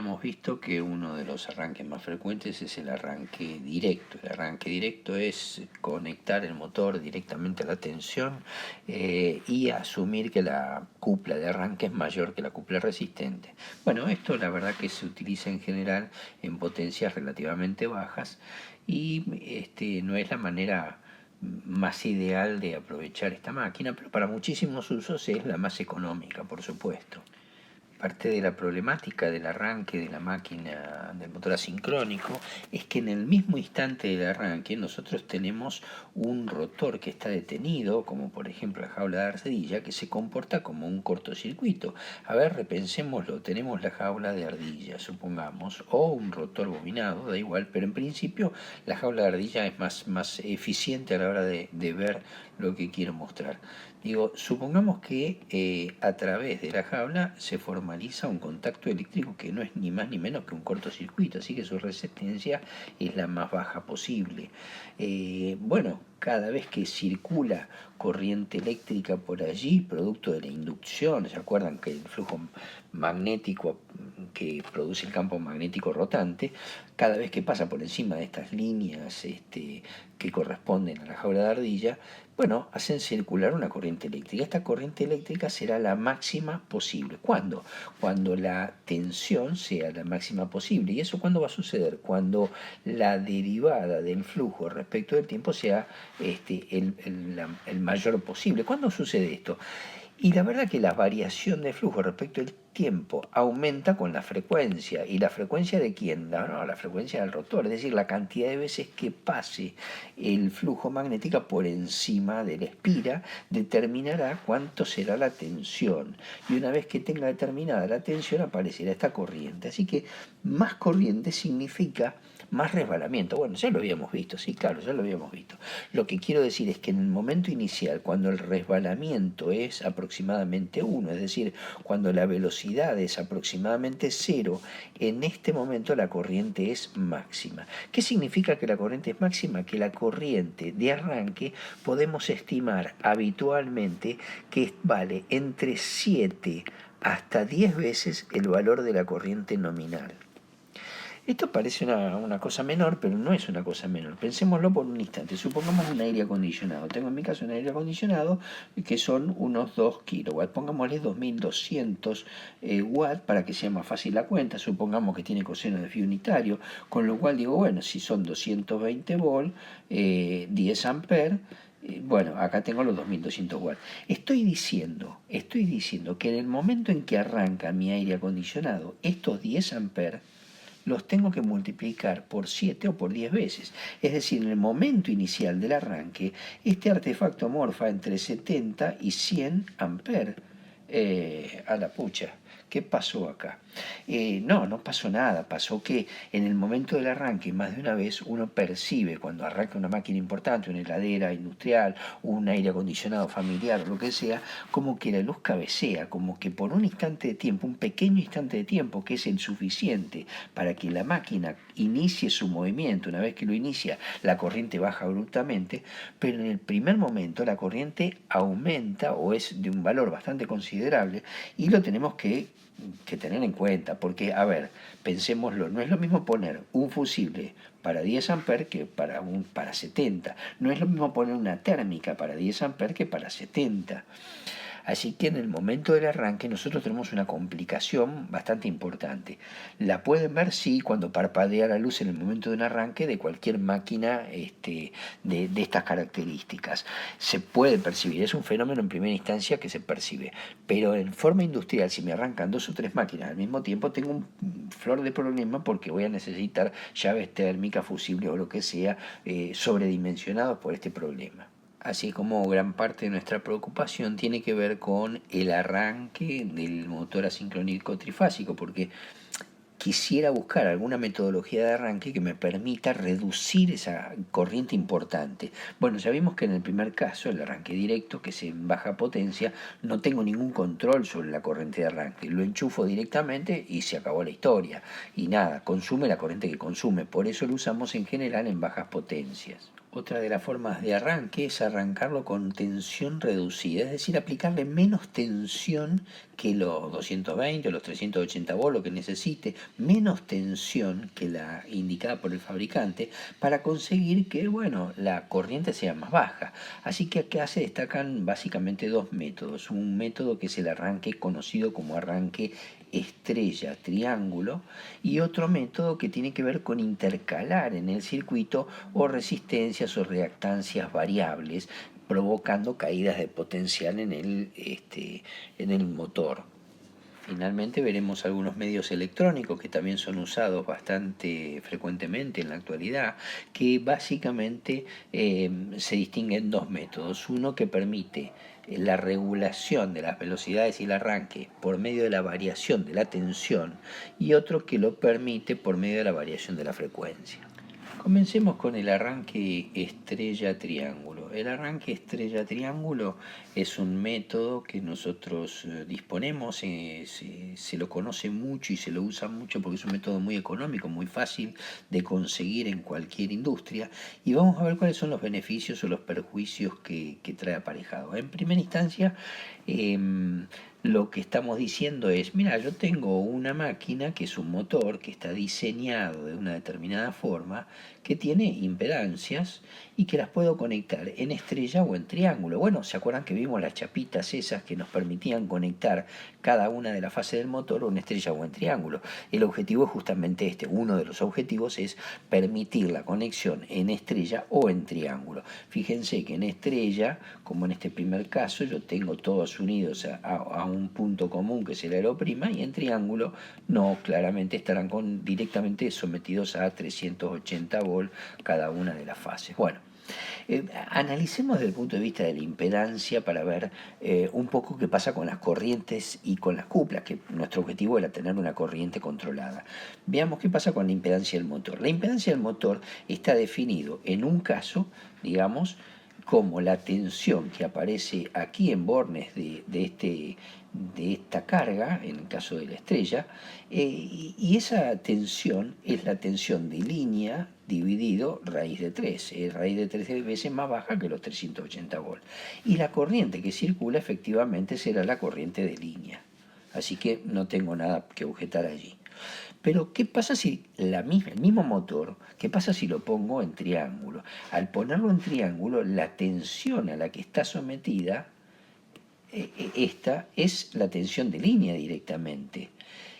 habíamos visto que uno de los arranques más frecuentes es el arranque directo. El arranque directo es conectar el motor directamente a la tensión y asumir que la cupla de arranque es mayor que la cupla resistente. Bueno, esto la verdad que se utiliza en general en potencias relativamente bajas y no es la manera más ideal de aprovechar esta máquina, pero para muchísimos usos es la más económica, por supuesto. Parte de la problemática del arranque de la máquina del motor asincrónico es que en el mismo instante del arranque nosotros tenemos un rotor que está detenido, como por ejemplo la jaula de ardilla, que se comporta como un cortocircuito. A ver, repensémoslo, tenemos la jaula de ardilla, supongamos, o un rotor bobinado, da igual, pero en principio la jaula de ardilla es más eficiente a la hora de ver lo que quiero mostrar. Digo, supongamos que a través de la jaula se formaliza un contacto eléctrico que no es ni más ni menos que un cortocircuito, así que su resistencia es la más baja posible. Bueno, cada vez que circula corriente eléctrica por allí, producto de la inducción, ¿se acuerdan que el flujo magnético que produce el campo magnético rotante, cada vez que pasa por encima de estas líneas que corresponden a la jaula de ardilla, bueno, hacen circular una corriente eléctrica. Esta corriente eléctrica será la máxima posible. ¿Cuándo? Cuando la tensión sea la máxima posible. ¿Y eso cuándo va a suceder? Cuando la derivada del flujo respecto del tiempo sea el mayor posible. ¿Cuándo sucede esto? Y la verdad que la variación de flujo respecto al tiempo aumenta con la frecuencia. ¿Y la frecuencia de quién? No, la frecuencia del rotor, es decir, la cantidad de veces que pase el flujo magnético por encima de la espira determinará cuánto será la tensión. Y una vez que tenga determinada la tensión aparecerá esta corriente. Así que más corriente significa más resbalamiento. Bueno, ya lo habíamos visto, sí, claro, ya lo habíamos visto. Lo que quiero decir es que en el momento inicial, cuando el resbalamiento es aproximadamente 1, es decir, cuando la velocidad es aproximadamente 0, en este momento la corriente es máxima. ¿Qué significa que la corriente es máxima? Que la corriente de arranque podemos estimar habitualmente que vale entre 7 hasta 10 veces el valor de la corriente nominal. Esto parece una cosa menor, pero no es una cosa menor. Pensémoslo por un instante. Supongamos un aire acondicionado. Tengo en mi caso un aire acondicionado que son unos 2 kilowatts. Pongámosle 2200 watts para que sea más fácil la cuenta. Supongamos que tiene coseno de phi unitario, con lo cual digo, bueno, si son 220 volts, 10 amperes, bueno, acá tengo los 2200 watts. Estoy diciendo que en el momento en que arranca mi aire acondicionado, estos 10 amperes los tengo que multiplicar por 7 o por 10 veces. Es decir, en el momento inicial del arranque, este artefacto morfa entre 70 y 100 amperes. A la pucha, ¿qué pasó acá? No pasó nada. Pasó que en el momento del arranque, más de una vez, uno percibe cuando arranca una máquina importante, una heladera industrial, un aire acondicionado familiar, o lo que sea, como que la luz cabecea, como que por un instante de tiempo, un pequeño instante de tiempo, que es el suficiente para que la máquina inicie su movimiento. Una vez que lo inicia, la corriente baja abruptamente, pero en el primer momento la corriente aumenta o es de un valor bastante considerable y lo tenemos que tener en cuenta, porque, a ver, pensémoslo, no es lo mismo poner un fusible para 10 amperes que para 70, no es lo mismo poner una térmica para 10 amperes que para 70. Así que en el momento del arranque nosotros tenemos una complicación bastante importante. La pueden ver, sí, cuando parpadea la luz en el momento de un arranque de cualquier máquina de estas características. Se puede percibir, es un fenómeno en primera instancia que se percibe, pero en forma industrial, si me arrancan 2 o 3 máquinas al mismo tiempo, tengo un flor de problema porque voy a necesitar llaves térmicas, fusibles o lo que sea, sobredimensionados por este problema. Así como gran parte de nuestra preocupación tiene que ver con el arranque del motor asincrónico trifásico, porque quisiera buscar alguna metodología de arranque que me permita reducir esa corriente importante. Bueno, ya vimos que en el primer caso, el arranque directo, que es en baja potencia, no tengo ningún control sobre la corriente de arranque. Lo enchufo directamente y se acabó la historia. Y nada, consume la corriente que consume. Por eso lo usamos en general en bajas potencias. Otra de las formas de arranque es arrancarlo con tensión reducida, es decir, aplicarle menos tensión que los 220 o los 380 volts, lo que necesite, menos tensión que la indicada por el fabricante para conseguir que, bueno, la corriente sea más baja. Así que acá se destacan básicamente dos métodos. Un método que es el arranque conocido como arranque estrella, triángulo, y otro método que tiene que ver con intercalar en el circuito o resistencias o reactancias variables, provocando caídas de potencial en el motor. Finalmente veremos algunos medios electrónicos que también son usados bastante frecuentemente en la actualidad, que básicamente se distinguen dos métodos. Uno que permite la regulación de las velocidades y el arranque por medio de la variación de la tensión y otro que lo permite por medio de la variación de la frecuencia. Comencemos con el arranque estrella-triángulo. El arranque estrella-triángulo es un método que nosotros disponemos, se lo conoce mucho y se lo usa mucho porque es un método muy económico, muy fácil de conseguir en cualquier industria, y vamos a ver cuáles son los beneficios o los perjuicios que trae aparejado. En primera instancia, lo que estamos diciendo es, mira, yo tengo una máquina que es un motor que está diseñado de una determinada forma, que tiene impedancias y que las puedo conectar en estrella o en triángulo. Bueno, ¿se acuerdan que vimos las chapitas esas que nos permitían conectar cada una de las fases del motor o en estrella o en triángulo? El objetivo es justamente este. Uno de los objetivos es permitir la conexión en estrella o en triángulo. Fíjense que en estrella, como en este primer caso, yo tengo todos unidos a un punto común que es el aeroprima, y en triángulo no, claramente estarán directamente sometidos a 380 volts cada una de las fases. Bueno, analicemos desde el punto de vista de la impedancia para ver un poco qué pasa con las corrientes y con las cuplas, que nuestro objetivo era tener una corriente controlada. Veamos qué pasa con la impedancia del motor. La impedancia del motor está definido en un caso, digamos, como la tensión que aparece aquí en bornes de esta carga, en el caso de la estrella, y esa tensión es la tensión de línea dividido raíz de 3, raíz de 3 veces más baja que los 380 volts. Y la corriente que circula efectivamente será la corriente de línea. Así que no tengo nada que objetar allí. Pero ¿qué pasa si el mismo motor, qué pasa si lo pongo en triángulo? Al ponerlo en triángulo, la tensión a la que está sometida, esta es la tensión de línea directamente.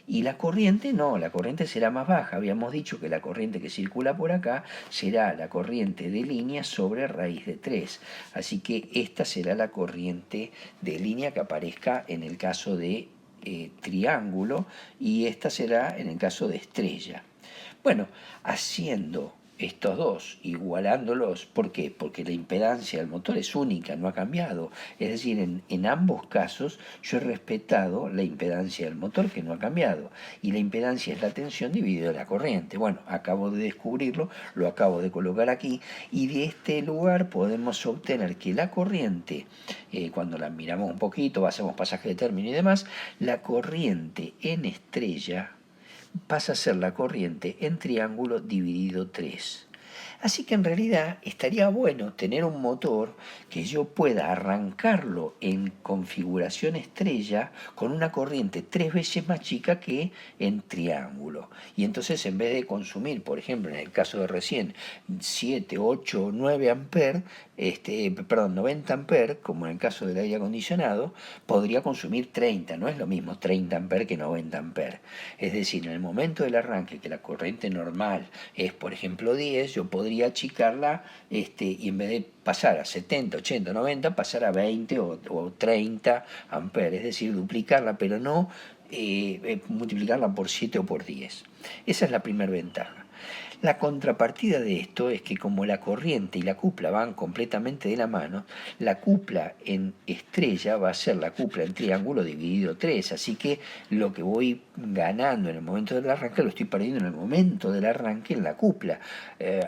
Y la corriente no, la corriente será más baja. Habíamos dicho que la corriente que circula por acá será la corriente de línea sobre raíz de 3. Así que esta será la corriente de línea que aparezca en el caso de triángulo, y esta será en el caso de estrella. Bueno, haciendo estos dos, igualándolos, ¿por qué? Porque la impedancia del motor es única, no ha cambiado. Es decir, en ambos casos yo he respetado la impedancia del motor, que no ha cambiado. Y la impedancia es la tensión dividida la corriente. Bueno, acabo de descubrirlo, lo acabo de colocar aquí, y de este lugar podemos obtener que la corriente, cuando la miramos un poquito, hacemos pasaje de término y demás, la corriente en estrella pasa a ser la corriente en triángulo dividido 3. Así que en realidad estaría bueno tener un motor que yo pueda arrancarlo en configuración estrella con una corriente 3 veces más chica que en triángulo. Y entonces, en vez de consumir, por ejemplo, en el caso de recién, 7, 8, 9 amperes, 90 amperes, como en el caso del aire acondicionado, podría consumir 30. No es lo mismo 30 amperes que 90 amperes. Es decir, en el momento del arranque, que la corriente normal es, por ejemplo, 10, yo podría achicarla, y en vez de pasar a 70, 80, 90, pasar a 20 o 30 amperes, es decir, duplicarla, pero no multiplicarla por 7 o por 10. Esa es la primera ventaja. La contrapartida de esto es que, como la corriente y la cupla van completamente de la mano, la cupla en estrella va a ser la cupla en triángulo dividido 3, así que lo que voy ganando en el momento del arranque lo estoy perdiendo en el momento del arranque en la cupla.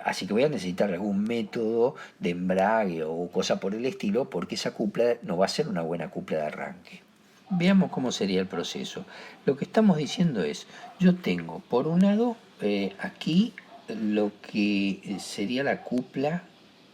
Así que voy a necesitar algún método de embrague o cosa por el estilo, porque esa cupla no va a ser una buena cupla de arranque. Veamos cómo sería el proceso. Lo que estamos diciendo es, yo tengo por un lado aquí lo que sería la cupla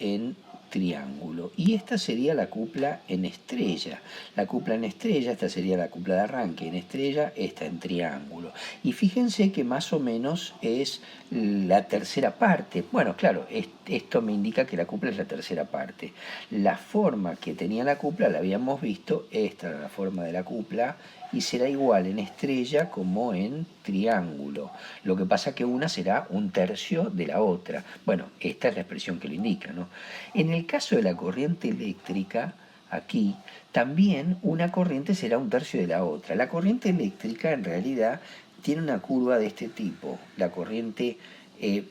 en triángulo. Y esta sería la cupla en estrella. La cupla en estrella, esta sería la cupla de arranque en estrella, esta en triángulo. Y fíjense que más o menos es la tercera parte. Bueno, claro, esto me indica que la cupla es la tercera parte. La forma que tenía la cupla la habíamos visto, esta era la forma de la cupla, y será igual en estrella como en triángulo. Lo que pasa que una será un tercio de la otra. Bueno, esta es la expresión que lo indica, ¿no? En el caso de la corriente eléctrica, aquí, también una corriente será un tercio de la otra. La corriente eléctrica en realidad tiene una curva de este tipo. La corriente es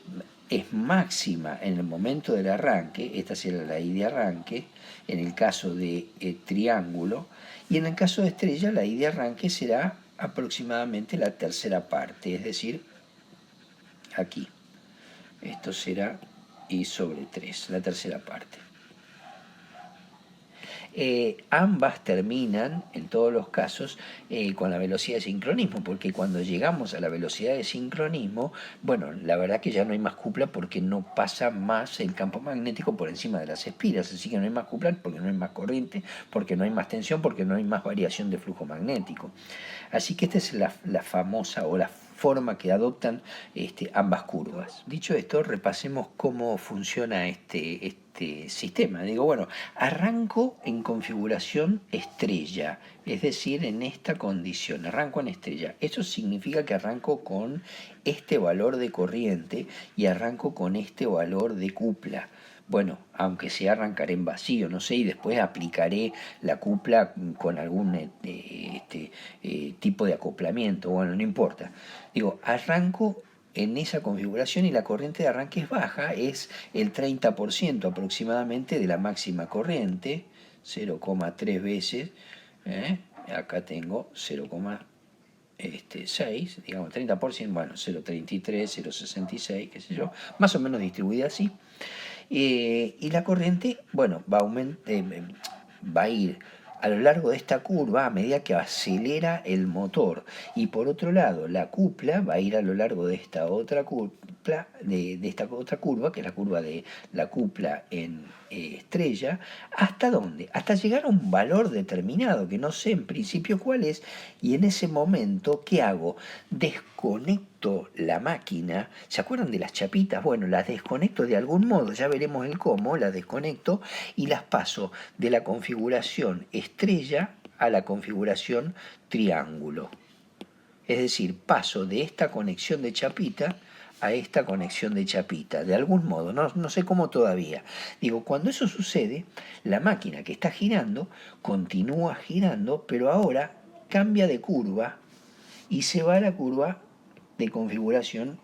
máxima en el momento del arranque, esta será la I de arranque, en el caso de triángulo, y en el caso de estrella la I de arranque será aproximadamente la tercera parte, es decir, aquí. Esto será I sobre 3, la tercera parte. Ambas terminan, en todos los casos, con la velocidad de sincronismo, porque cuando llegamos a la velocidad de sincronismo, bueno, la verdad que ya no hay más cupla porque no pasa más el campo magnético por encima de las espiras, así que no hay más cupla porque no hay más corriente, porque no hay más tensión, porque no hay más variación de flujo magnético. Así que esta es la famosa o la forma que adoptan ambas curvas. Dicho esto, repasemos cómo funciona este sistema. Digo, bueno, arranco en configuración estrella, es decir, en esta condición, arranco en estrella. Eso significa que arranco con este valor de corriente y arranco con este valor de cupla. Bueno, aunque sea arrancaré en vacío, no sé, y después aplicaré la cupla con algún tipo de acoplamiento, bueno, no importa. Digo, arranco en esa configuración y la corriente de arranque es baja, es el 30% aproximadamente de la máxima corriente, 0,3 veces, acá tengo 0,6, digamos 30%, bueno, 0,33, 0,66, qué sé yo, más o menos distribuida así. Y la corriente, bueno, va a ir a lo largo de esta curva a medida que acelera el motor. Y por otro lado, la cupla va a ir a lo largo de esta otra cupla, de esta otra curva, que es la curva de la cupla en estrella. ¿Hasta dónde? Hasta llegar a un valor determinado, que no sé en principio cuál es. Y en ese momento, ¿qué hago? Desconecto la máquina. ¿Se acuerdan de las chapitas? Bueno, las desconecto de algún modo, ya veremos el cómo, las desconecto y las paso de la configuración estrella a la configuración triángulo. Es decir, paso de esta conexión de chapita a esta conexión de chapita, de algún modo, no sé cómo todavía. Digo, cuando eso sucede, la máquina que está girando continúa girando, pero ahora cambia de curva y se va a la curva de configuración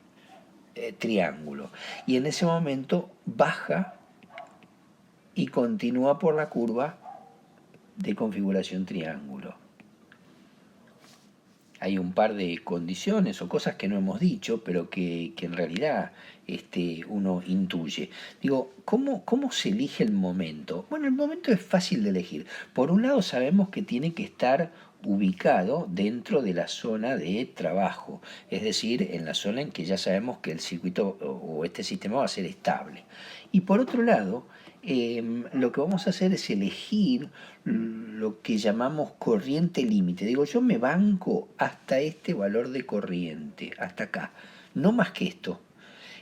triángulo. Y en ese momento baja y continúa por la curva de configuración triángulo. Hay un par de condiciones o cosas que no hemos dicho, pero que en realidad uno intuye. Digo, ¿cómo se elige el momento? Bueno, el momento es fácil de elegir. Por un lado sabemos que tiene que estar ubicado dentro de la zona de trabajo, es decir, en la zona en que ya sabemos que el circuito o este sistema va a ser estable. Y por otro lado, lo que vamos a hacer es elegir lo que llamamos corriente límite. Digo, yo me banco hasta este valor de corriente, hasta acá, no más que esto.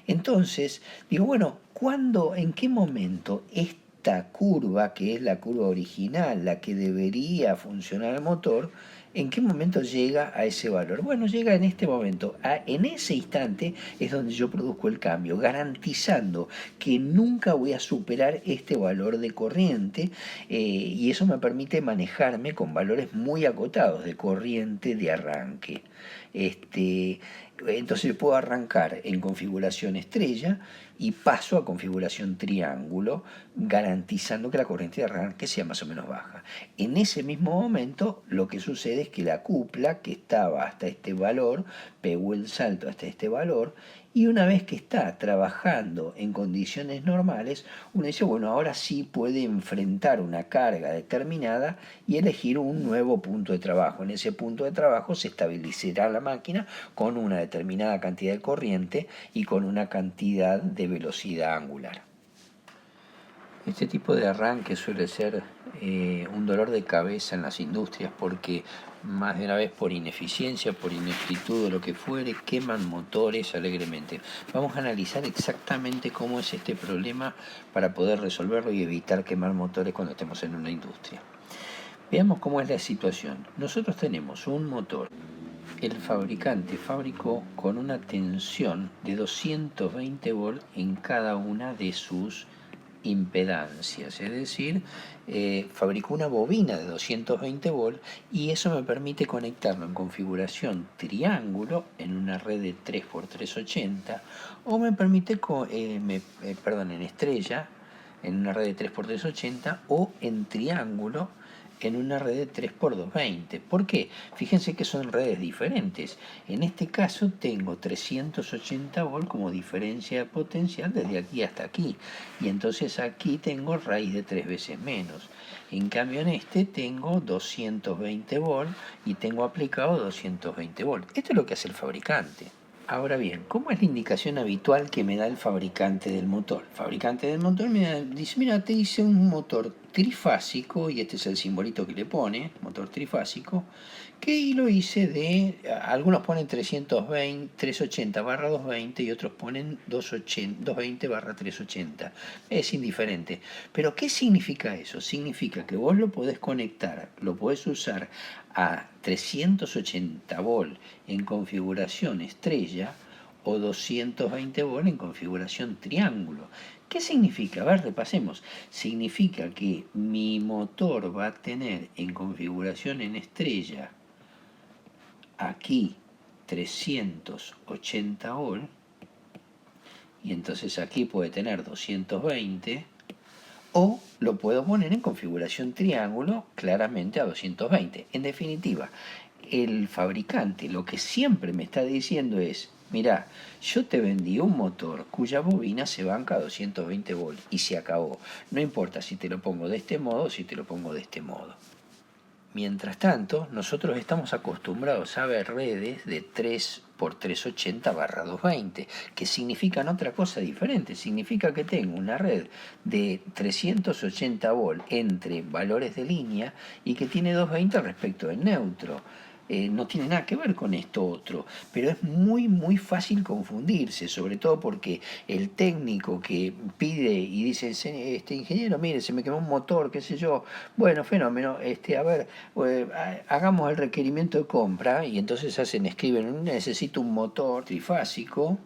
Entonces, digo, bueno, ¿cuándo, en qué momento esta curva, que es la curva original, la que debería funcionar el motor, en qué momento llega a ese valor? Bueno, llega en este momento. En ese instante es donde yo produzco el cambio, garantizando que nunca voy a superar este valor de corriente y eso me permite manejarme con valores muy acotados de corriente de arranque. Entonces puedo arrancar en configuración estrella y paso a configuración triángulo, garantizando que la corriente de arranque sea más o menos baja. En ese mismo momento lo que sucede es que la cupla, que estaba hasta este valor, pegó el salto hasta este valor, y una vez que está trabajando en condiciones normales, uno dice, bueno, ahora sí puede enfrentar una carga determinada y elegir un nuevo punto de trabajo. En ese punto de trabajo se estabilizará la máquina con una determinada cantidad de corriente y con una cantidad de velocidad angular. Este tipo de arranque suele ser un dolor de cabeza en las industrias porque más de una vez por ineficiencia, por ineptitud o lo que fuere, queman motores alegremente. Vamos a analizar exactamente cómo es este problema para poder resolverlo y evitar quemar motores cuando estemos en una industria. Veamos cómo es la situación. Nosotros tenemos un motor. El fabricante fabricó con una tensión de 220 volts en cada una de sus impedancias, es decir, fabricó una bobina de 220 volts y eso me permite conectarlo en configuración triángulo en una red de 3x380 o me permite, en estrella en una red de 3x380 o en triángulo en una red de 3x220. ¿Por qué? Fíjense que son redes diferentes. En este caso tengo 380 volts como diferencia de potencial desde aquí hasta aquí. Y entonces aquí tengo raíz de 3 veces menos. En cambio en este tengo 220 volts y tengo aplicado 220 volts. Esto es lo que hace el fabricante. Ahora bien, ¿cómo es la indicación habitual que me da el fabricante del motor? El fabricante del motor me dice, mira, te hice un motor trifásico, y este es el simbolito que le pone, motor trifásico, que lo hice algunos ponen 380/220 y otros ponen 220/380. Es indiferente. Pero ¿qué significa eso? Significa que vos lo podés conectar, lo podés usar a 380 volt en configuración estrella o 220 volt en configuración triángulo. ¿Qué significa? A ver, repasemos. Significa que mi motor va a tener en configuración en estrella aquí 380 volt y entonces aquí puede tener 220, o lo puedo poner en configuración triángulo claramente a 220. En definitiva, el fabricante lo que siempre me está diciendo es, mirá, yo te vendí un motor cuya bobina se banca a 220 volts y se acabó. No importa si te lo pongo de este modo o si te lo pongo de este modo. Mientras tanto, nosotros estamos acostumbrados a ver redes de 3x380/220, que significan otra cosa diferente. Significa que tengo una red de 380 volts entre valores de línea y que tiene 220 respecto del neutro. No tiene nada que ver con esto otro, pero es muy fácil confundirse, sobre todo porque el técnico que pide y dice, ingeniero, mire, se me quemó un motor, qué sé yo, bueno, fenómeno, a ver, hagamos el requerimiento de compra, y entonces escriben, necesito un motor trifásico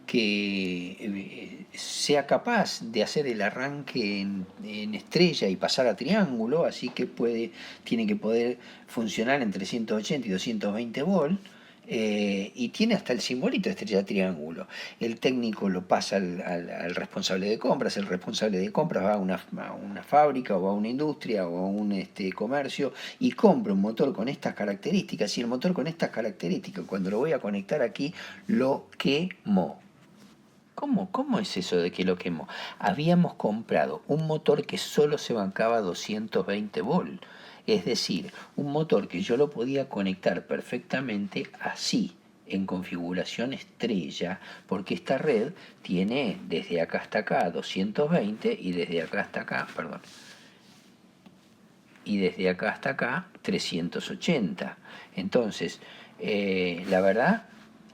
que sea capaz de hacer el arranque en estrella y pasar a triángulo, así que tiene que poder funcionar entre 180 y 220 volts, y tiene hasta el simbolito de estrella triángulo. El técnico lo pasa al responsable de compras, el responsable de compras va a una fábrica o va a una industria o a un comercio y compra un motor con estas características, y el motor con estas características, cuando lo voy a conectar aquí, lo quemo. ¿Cómo es eso de que lo quemó? Habíamos comprado un motor que solo se bancaba 220 volts. Es decir, un motor que yo lo podía conectar perfectamente así, en configuración estrella, porque esta red tiene desde acá hasta acá 220 y desde acá hasta acá, perdón, y desde acá hasta acá 380. Entonces, la verdad,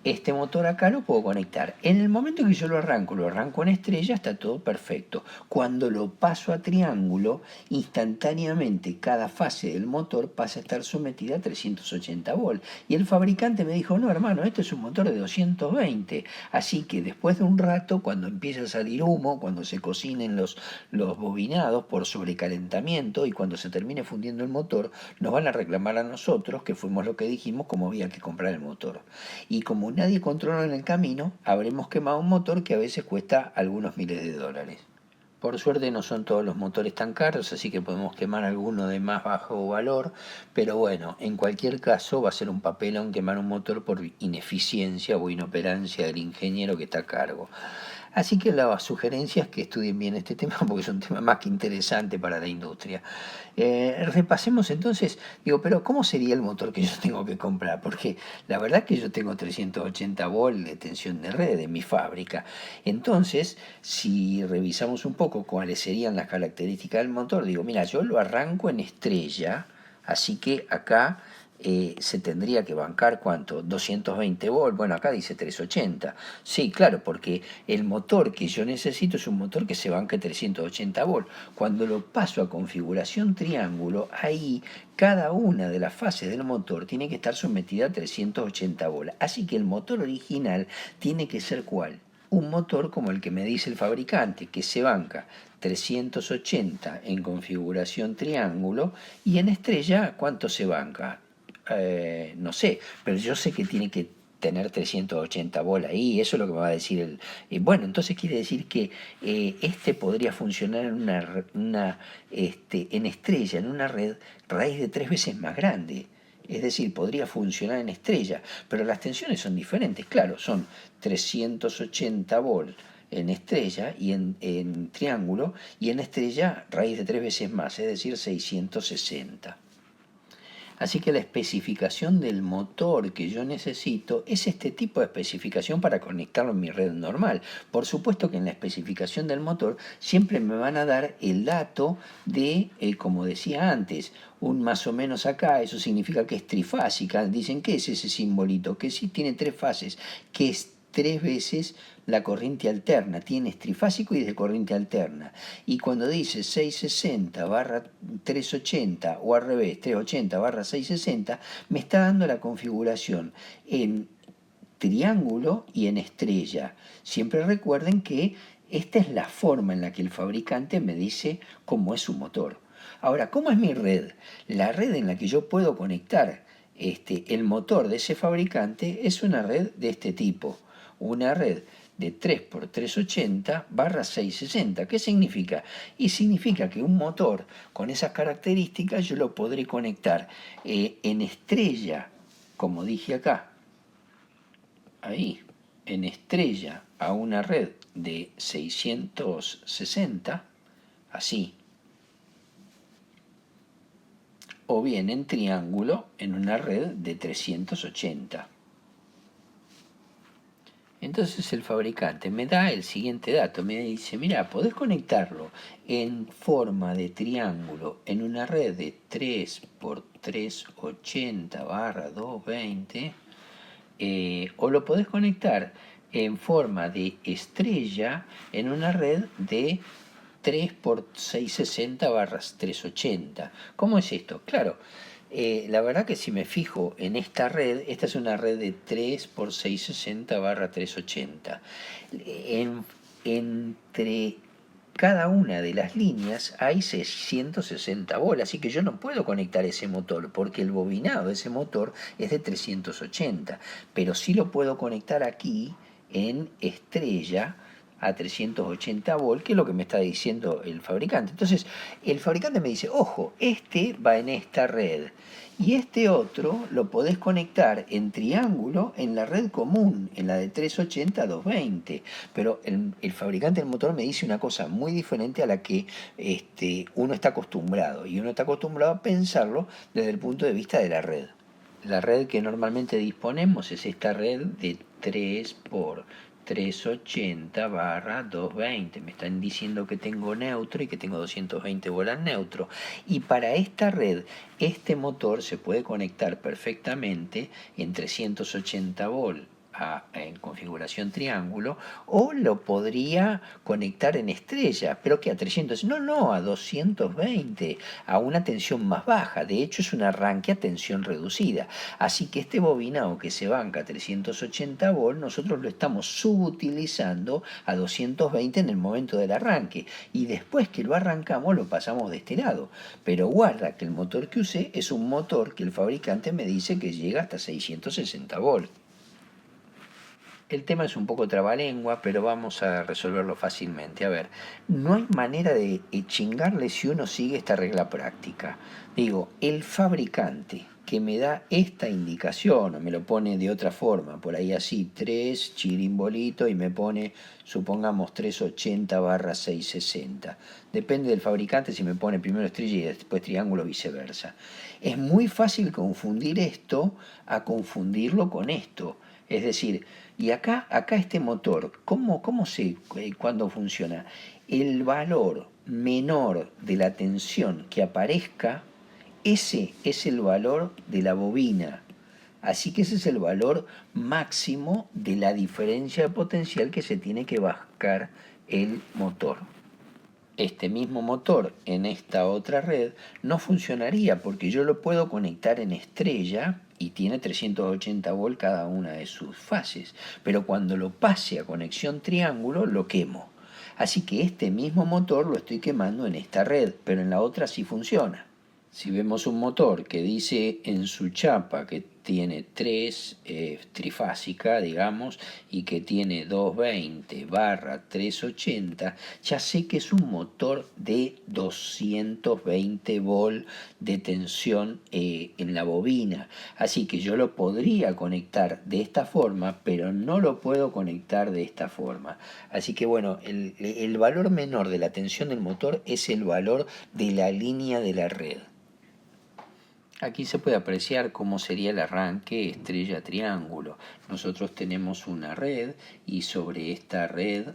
este motor acá lo puedo conectar. En el momento que yo lo arranco en estrella, está todo perfecto. Cuando lo paso a triángulo, instantáneamente cada fase del motor pasa a estar sometida a 380 volts. Y el fabricante me dijo, no hermano, esto es un motor de 220. Así que después de un rato, cuando empieza a salir humo, cuando se cocinen los bobinados por sobrecalentamiento y cuando se termine fundiendo el motor, nos van a reclamar a nosotros que fuimos lo que dijimos, como había que comprar el motor. Y como nadie controló en el camino, habremos quemado un motor que a veces cuesta algunos miles de dólares. Por suerte no son todos los motores tan caros, así que podemos quemar alguno de más bajo valor, pero bueno, en cualquier caso va a ser un papelón quemar un motor por ineficiencia o inoperancia del ingeniero que está a cargo. Así que la sugerencia es que estudien bien este tema porque es un tema más que interesante para la industria. Repasemos entonces, digo, pero ¿cómo sería el motor que yo tengo que comprar? Porque la verdad que yo tengo 380 volt de tensión de red en mi fábrica. Entonces, si revisamos un poco cuáles serían las características del motor, digo, mira, yo lo arranco en estrella, así que acá se tendría que bancar ¿cuánto? 220 volt, bueno, acá dice 380. Sí, claro, porque el motor que yo necesito es un motor que se banque 380 volt. Cuando lo paso a configuración triángulo, ahí cada una de las fases del motor tiene que estar sometida a 380 volt. Así que el motor original tiene que ser ¿cuál? Un motor como el que me dice el fabricante, que se banca 380 en configuración triángulo y en estrella, ¿cuánto se banca? No sé, pero yo sé que tiene que tener 380 bolas ahí, eso es lo que me va a decir el... bueno, entonces quiere decir que este podría funcionar en en estrella, en una red raíz de 3 veces más grande. Es decir, podría funcionar en estrella, pero las tensiones son diferentes, claro, son 380 volt en estrella y en triángulo, y en estrella raíz de 3 veces más, es decir, 660. Así que la especificación del motor que yo necesito es este tipo de especificación para conectarlo en mi red normal. Por supuesto que en la especificación del motor siempre me van a dar el dato de, como decía antes, un más o menos acá, eso significa que es trifásica. Dicen, ¿qué es ese simbolito? Que sí tiene 3 fases, que es 3 veces la corriente alterna, tiene trifásico y de corriente alterna. Y cuando dice 660 barra 380 o al revés, 380 barra 660, me está dando la configuración en triángulo y en estrella. Siempre recuerden que esta es la forma en la que el fabricante me dice cómo es su motor. Ahora, ¿cómo es mi red? La red en la que yo puedo conectar el motor de ese fabricante es una red de este tipo. Una red de 3 por 380 barra 660. ¿Qué significa? Y significa que un motor con esas características yo lo podré conectar en estrella, como dije acá, ahí, en estrella a una red de 660, así, o bien en triángulo en una red de 380. Entonces el fabricante me da el siguiente dato, me dice, mira, podés conectarlo en forma de triángulo en una red de 3 por 380 barra 220, o lo podés conectar en forma de estrella en una red de 3 por 660 barras 380. ¿Cómo es esto? Claro, la verdad que si me fijo en esta red, esta es una red de 3 por 660 barra 380. Entre cada una de las líneas hay 660 bolas, así que yo no puedo conectar ese motor porque el bobinado de ese motor es de 380, pero sí lo puedo conectar aquí en estrella a 380 volt, que es lo que me está diciendo el fabricante. Entonces, el fabricante me dice, ojo, este va en esta red y este otro lo podés conectar en triángulo en la red común, en la de 380 a 220. Pero el fabricante del motor me dice una cosa muy diferente a la que uno está acostumbrado. Y uno está acostumbrado a pensarlo desde el punto de vista de la red. La red que normalmente disponemos es esta red de 3 por 380 barra 220. Me están diciendo que tengo neutro y que tengo 220 bolas neutro. Y para esta red, este motor se puede conectar perfectamente en 380 volt en configuración triángulo, o lo podría conectar en estrella, pero que a 300, no, a 220, a una tensión más baja. De hecho es un arranque a tensión reducida, así que este bobinado que se banca a 380 volt nosotros lo estamos subutilizando a 220 en el momento del arranque, y después que lo arrancamos lo pasamos de este lado. Pero guarda que el motor que usé es un motor que el fabricante me dice que llega hasta 660 volt. El tema es un poco trabalengua, pero vamos a resolverlo fácilmente. A ver, no hay manera de chingarle si uno sigue esta regla práctica. Digo, el fabricante que me da esta indicación, o me lo pone de otra forma, por ahí así, 3 chirimbolito y me pone, supongamos, 380/660. Depende del fabricante si me pone primero estrella y después triángulo, viceversa. Es muy fácil confundir esto a confundirlo con esto. Es decir, y acá este motor, ¿cómo sé cuándo funciona? El valor menor de la tensión que aparezca, ese es el valor de la bobina. Así que ese es el valor máximo de la diferencia de potencial que se tiene que bajar el motor. Este mismo motor en esta otra red no funcionaría porque yo lo puedo conectar en estrella y tiene 380 volts cada una de sus fases, pero cuando lo pase a conexión triángulo lo quemo. Así que este mismo motor lo estoy quemando en esta red, pero en la otra sí funciona. Si vemos un motor que dice en su chapa que tiene 3 trifásica, digamos, y que tiene 220/380, ya sé que es un motor de 220 volt de tensión en la bobina. Así que yo lo podría conectar de esta forma, pero no lo puedo conectar de esta forma. Así que bueno, el valor menor de la tensión del motor es el valor de la línea de la red. Aquí se puede apreciar cómo sería el arranque estrella-triángulo. Nosotros tenemos una red y sobre esta red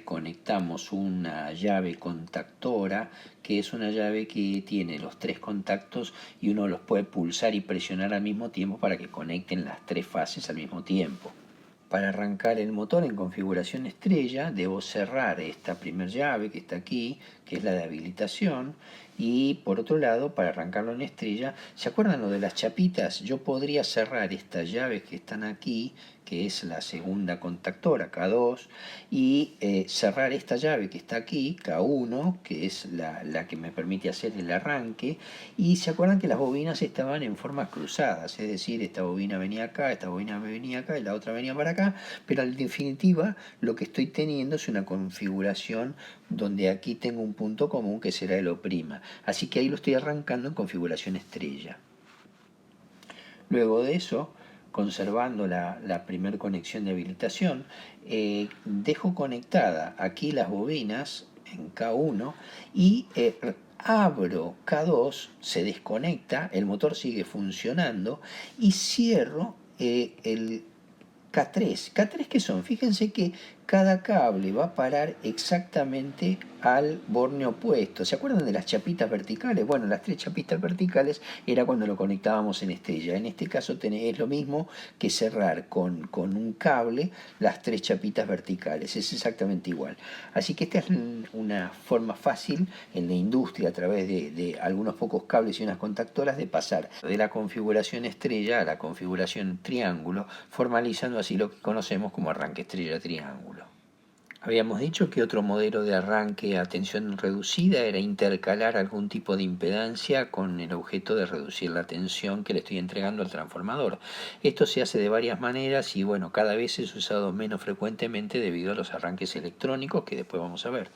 conectamos una llave contactora, que es una llave que tiene los 3 contactos y uno los puede pulsar y presionar al mismo tiempo para que conecten las 3 fases al mismo tiempo. Para arrancar el motor en configuración estrella debo cerrar esta primer llave que está aquí, que es la de habilitación, y por otro lado, para arrancarlo en estrella, ¿se acuerdan lo de las chapitas? Yo podría cerrar estas llaves que están aquí, que es la segunda contactora, K2, y cerrar esta llave que está aquí, K1, que es la que me permite hacer el arranque, y se acuerdan que las bobinas estaban en formas cruzadas, es decir, esta bobina venía acá, esta bobina venía acá y la otra venía para acá, pero en definitiva lo que estoy teniendo es una configuración donde aquí tengo un punto común que será el O'. Así que ahí lo estoy arrancando en configuración estrella. Luego de eso, conservando la primer conexión de habilitación, dejo conectada aquí las bobinas en K1 y abro K2, se desconecta, el motor sigue funcionando y cierro el K3. ¿K3 qué son? Fíjense que cada cable va a parar exactamente al borne opuesto. ¿Se acuerdan de las chapitas verticales? Bueno, las 3 chapitas verticales era cuando lo conectábamos en estrella. En este caso es lo mismo que cerrar con un cable las 3 chapitas verticales. Es exactamente igual. Así que esta es una forma fácil en la industria, a través de algunos pocos cables y unas contactoras, de pasar de la configuración estrella a la configuración triángulo, formalizando así lo que conocemos como arranque estrella-triángulo. Habíamos dicho que otro modelo de arranque a tensión reducida era intercalar algún tipo de impedancia con el objeto de reducir la tensión que le estoy entregando al transformador. Esto se hace de varias maneras y bueno, cada vez es usado menos frecuentemente debido a los arranques electrónicos que después vamos a ver.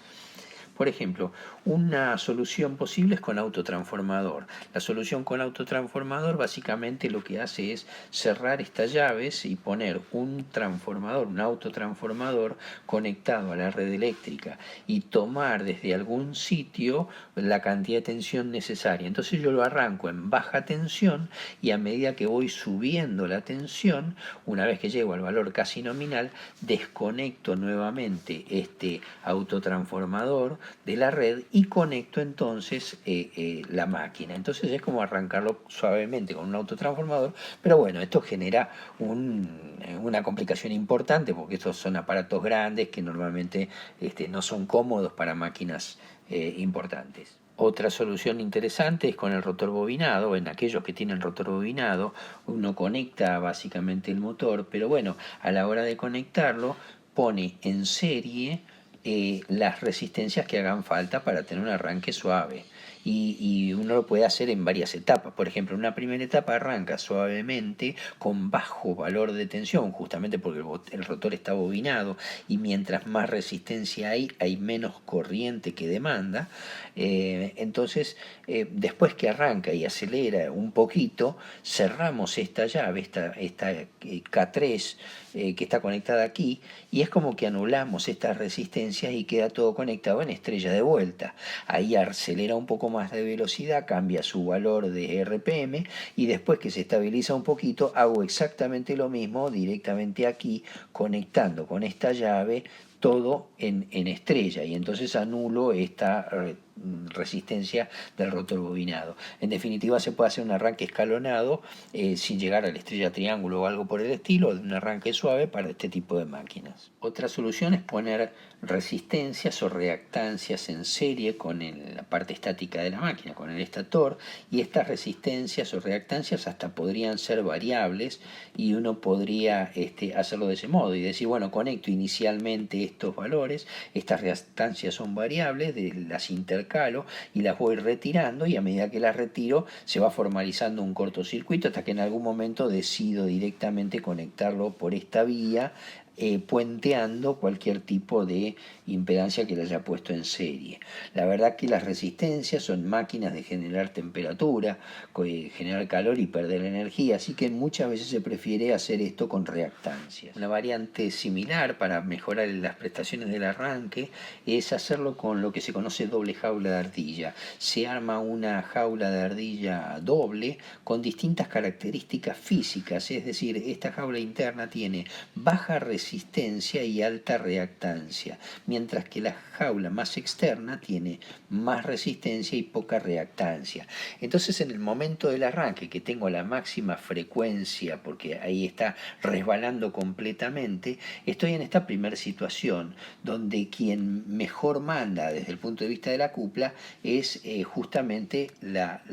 Por ejemplo, una solución posible es con autotransformador. La solución con autotransformador básicamente lo que hace es cerrar estas llaves y poner un transformador, un autotransformador conectado a la red eléctrica y tomar desde algún sitio la cantidad de tensión necesaria. Entonces yo lo arranco en baja tensión y a medida que voy subiendo la tensión, una vez que llego al valor casi nominal, desconecto nuevamente este autotransformador de la red y conecto entonces la máquina. Entonces es como arrancarlo suavemente con un autotransformador, pero bueno, esto genera una complicación importante porque estos son aparatos grandes que normalmente no son cómodos para máquinas importantes. Otra solución interesante es con el rotor bobinado. En aquellos que tienen rotor bobinado, uno conecta básicamente el motor, pero bueno, a la hora de conectarlo pone en serie las resistencias que hagan falta para tener un arranque suave. y uno lo puede hacer en varias etapas. Por ejemplo, en una primera etapa arranca suavemente con bajo valor de tensión, justamente porque el rotor está bobinado y mientras más resistencia hay menos corriente que demanda. Entonces, después que arranca y acelera un poquito, cerramos esta llave, esta K3 que está conectada aquí, y es como que anulamos estas resistencias y queda todo conectado en estrella de vuelta. Ahí acelera un poco más de velocidad, cambia su valor de RPM y después que se estabiliza un poquito hago exactamente lo mismo directamente aquí conectando con esta llave todo en estrella y entonces anulo esta resistencia del rotor bobinado. En definitiva se puede hacer un arranque escalonado sin llegar a la estrella triángulo o algo por el estilo, un arranque suave para este tipo de máquinas. Otra solución es poner resistencias o reactancias en serie con la parte estática de la máquina, con el estator, y estas resistencias o reactancias hasta podrían ser variables y uno podría hacerlo de ese modo y decir, bueno, conecto inicialmente estos valores, estas reactancias son variables, las intercalo y las voy retirando y a medida que las retiro se va formalizando un cortocircuito hasta que en algún momento decido directamente conectarlo por esta vía puenteando cualquier tipo de impedancia que le haya puesto en serie. La verdad que las resistencias son máquinas de generar temperatura, generar calor y perder energía, así que muchas veces se prefiere hacer esto con reactancias. Una variante similar para mejorar las prestaciones del arranque es hacerlo con lo que se conoce doble jaula de ardilla. Se arma una jaula de ardilla doble con distintas características físicas, es decir, esta jaula interna tiene baja resistencia y alta reactancia, mientras que la jaula más externa tiene más resistencia y poca reactancia. Entonces en el momento del arranque que tengo la máxima frecuencia, porque ahí está resbalando completamente, estoy en esta primera situación donde quien mejor manda desde el punto de vista de la cupla es justamente la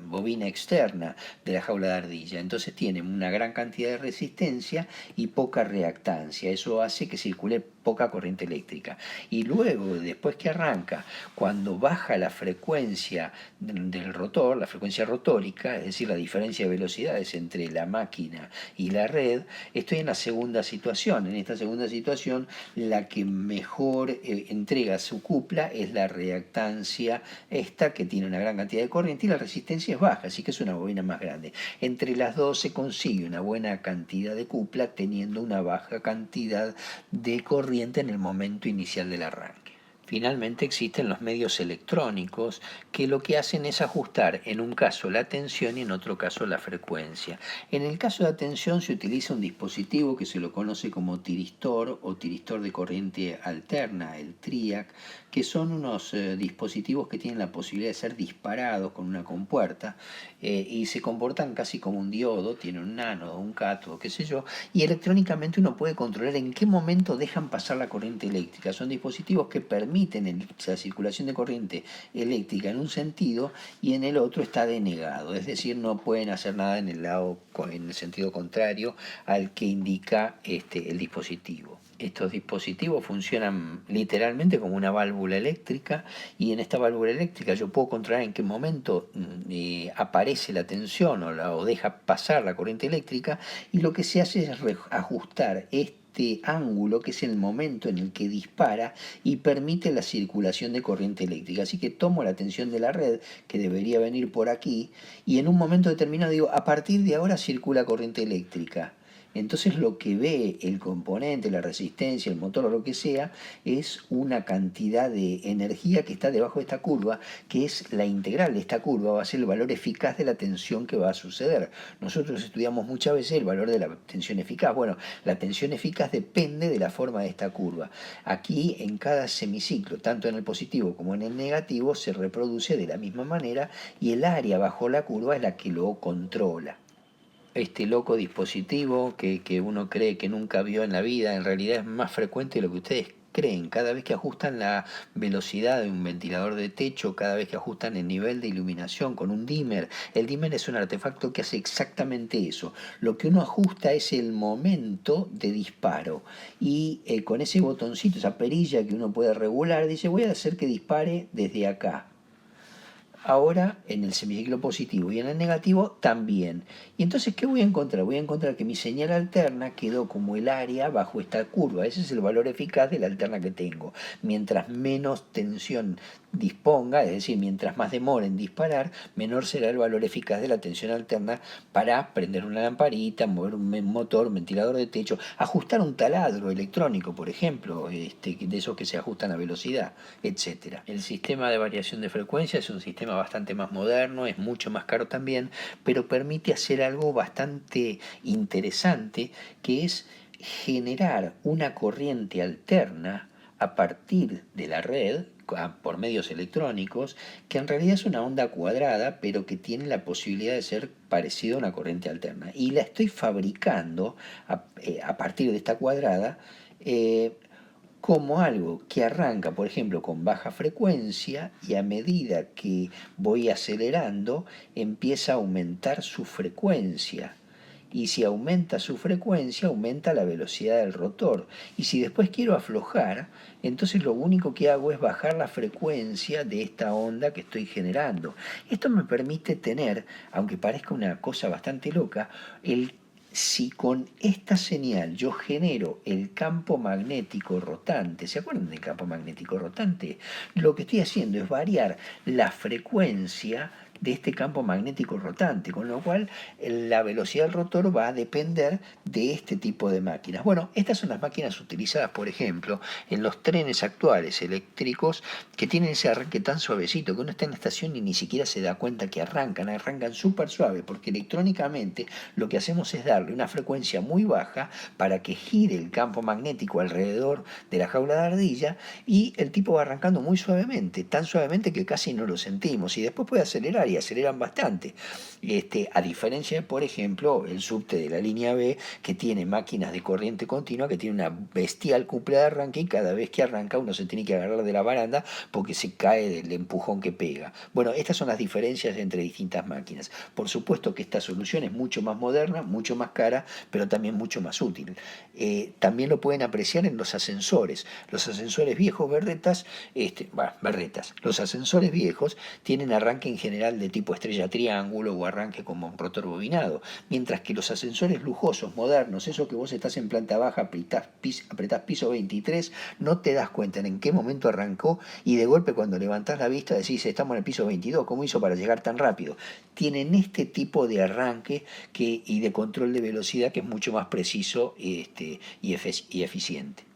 bobina externa de la jaula de ardilla. Entonces tiene una gran cantidad de resistencia y poca reactancia. Eso hace que circule poca corriente eléctrica. Y luego, después que arranca, cuando baja la frecuencia del rotor, la frecuencia rotórica, es decir, la diferencia de velocidades entre la máquina y la red, estoy en la segunda situación. En esta segunda situación, la que mejor entrega su cupla es la reactancia esta, que tiene una gran cantidad de corriente, y la resistencia es baja, así que es una bobina más grande. Entre las dos se consigue una buena cantidad de cupla teniendo una baja cantidad de corriente en el momento inicial del arranque. Finalmente existen los medios electrónicos que lo que hacen es ajustar en un caso la tensión y en otro caso la frecuencia. En el caso de la tensión se utiliza un dispositivo que se lo conoce como tiristor o tiristor de corriente alterna, el TRIAC, que son unos dispositivos que tienen la posibilidad de ser disparados con una compuerta y se comportan casi como un diodo, tienen un ánodo, un cátodo, qué sé yo, y electrónicamente uno puede controlar en qué momento dejan pasar la corriente eléctrica. Son dispositivos que permiten la circulación de corriente eléctrica en un sentido y en el otro está denegado, es decir, no pueden hacer nada en el sentido contrario al que indica el dispositivo. Estos dispositivos funcionan literalmente como una válvula eléctrica y en esta válvula eléctrica yo puedo controlar en qué momento aparece la tensión o deja pasar la corriente eléctrica, y lo que se hace es ajustar este ángulo, que es el momento en el que dispara y permite la circulación de corriente eléctrica. Así que tomo la tensión de la red, que debería venir por aquí, y en un momento determinado digo, a partir de ahora circula corriente eléctrica. Entonces lo que ve el componente, la resistencia, el motor o lo que sea, es una cantidad de energía que está debajo de esta curva, que es la integral de esta curva, va a ser el valor eficaz de la tensión que va a suceder. Nosotros estudiamos muchas veces el valor de la tensión eficaz. Bueno, la tensión eficaz depende de la forma de esta curva. Aquí en cada semiciclo, tanto en el positivo como en el negativo, se reproduce de la misma manera y el área bajo la curva es la que lo controla. Este loco dispositivo que uno cree que nunca vio en la vida, en realidad es más frecuente de lo que ustedes creen. Cada vez que ajustan la velocidad de un ventilador de techo, cada vez que ajustan el nivel de iluminación con un dimmer, el dimmer es un artefacto que hace exactamente eso. Lo que uno ajusta es el momento de disparo y con ese botoncito, esa perilla que uno puede regular, dice voy a hacer que dispare desde acá. ahora en el semiciclo positivo y en el negativo también. Y entonces, ¿qué voy a encontrar? Voy a encontrar que mi señal alterna quedó como el área bajo esta curva. Ese es el valor eficaz de la alterna que tengo. Mientras menos tensión disponga, es decir, mientras más demora en disparar, menor será el valor eficaz de la tensión alterna para prender una lamparita, mover un motor, un ventilador de techo, ajustar un taladro electrónico, por ejemplo, de esos que se ajustan a velocidad, etcétera. El sistema de variación de frecuencia es un sistema bastante más moderno, es mucho más caro también, pero permite hacer algo bastante interesante, que es generar una corriente alterna a partir de la red por medios electrónicos, que en realidad es una onda cuadrada, pero que tiene la posibilidad de ser parecido a una corriente alterna. Y la estoy fabricando a partir de esta cuadrada, como algo que arranca, por ejemplo, con baja frecuencia y a medida que voy acelerando, empieza a aumentar su frecuencia. Y si aumenta su frecuencia, aumenta la velocidad del rotor. Y si después quiero aflojar, entonces lo único que hago es bajar la frecuencia de esta onda que estoy generando. Esto me permite tener, aunque parezca una cosa bastante loca, si con esta señal yo genero el campo magnético rotante, ¿se acuerdan del campo magnético rotante? Lo que estoy haciendo es variar la frecuencia de este campo magnético rotante, con lo cual la velocidad del rotor va a depender de este tipo de máquinas. Bueno, estas son las máquinas utilizadas, por ejemplo, en los trenes actuales eléctricos, que tienen ese arranque tan suavecito que uno está en la estación y ni siquiera se da cuenta que arrancan súper suave, porque electrónicamente lo que hacemos es darle una frecuencia muy baja para que gire el campo magnético alrededor de la jaula de ardilla, y el tipo va arrancando muy suavemente, tan suavemente que casi no lo sentimos, y después puede acelerar y aceleran bastante. A diferencia de, por ejemplo, el subte de la línea B, que tiene máquinas de corriente continua, que tiene una bestial cúpula de arranque, y cada vez que arranca uno se tiene que agarrar de la baranda porque se cae del empujón que pega. Bueno, estas son las diferencias entre distintas máquinas. Por supuesto que esta solución es mucho más moderna, mucho más cara, pero también mucho más útil. También lo pueden apreciar en los ascensores. Los ascensores viejos berretas. Los ascensores viejos tienen arranque en general de tipo estrella triángulo o arranque como un rotor bobinado, mientras que los ascensores lujosos, modernos, eso que vos estás en planta baja, apretás piso 23, no te das cuenta en qué momento arrancó, y de golpe cuando levantás la vista decís, estamos en el piso 22, ¿cómo hizo para llegar tan rápido? Tienen este tipo de arranque y de control de velocidad que es mucho más preciso y eficiente.